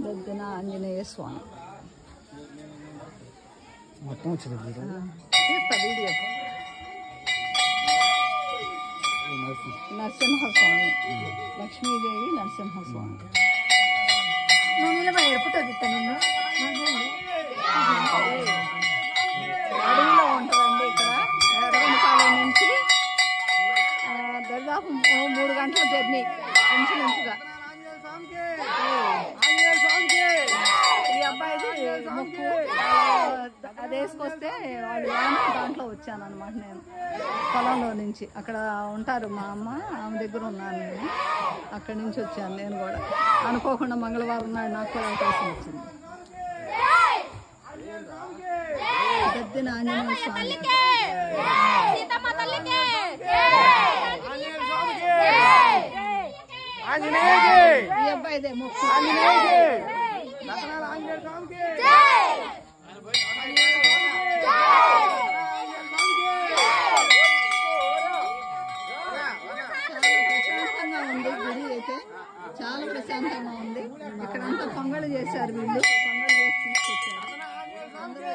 దద్దిన ఆంజనేయ స్వామి మొత్తం వచ్చింది వీడియో నరసింహస్వామి లక్ష్మీదేవి నరసింహస్వామి నువ్వు నిలబడి ఎప్పుడుతుంది నిన్ను అడవిలో ఉంటుందండి ఇక్కడ ఎర్రగొండపాలెం నుంచి దాదాపు 3 గంటల జర్నీ ఇంచుమించుగా. ఈ అబ్బాయిది మొక్కు అది వేసుకొస్తే వాళ్ళు దాంట్లో వచ్చాను అనమాట. నేను పొలంలో నుంచి అక్కడ ఉంటారు మా అమ్మ, ఆమె దగ్గర ఉన్నాను నేను. అక్కడి నుంచి వచ్చాను నేను కూడా. అనుకోకుండా మంగళవారం నాడు నాకు కూడా అవకాశం వచ్చింది. దద్దిన ఆంజనేయ స్వామి ఈ అబ్బాయిదే మొక్కు. ప్రశాంతంగా ఉంది గుడి అయితే, చాలా ప్రశాంతంగా ఉంది. ఇక్కడంతా పొంగళ్ళు చేశారు వీళ్ళు, పొంగళ్ళు చేసి తీసుకొచ్చారు. అందరూ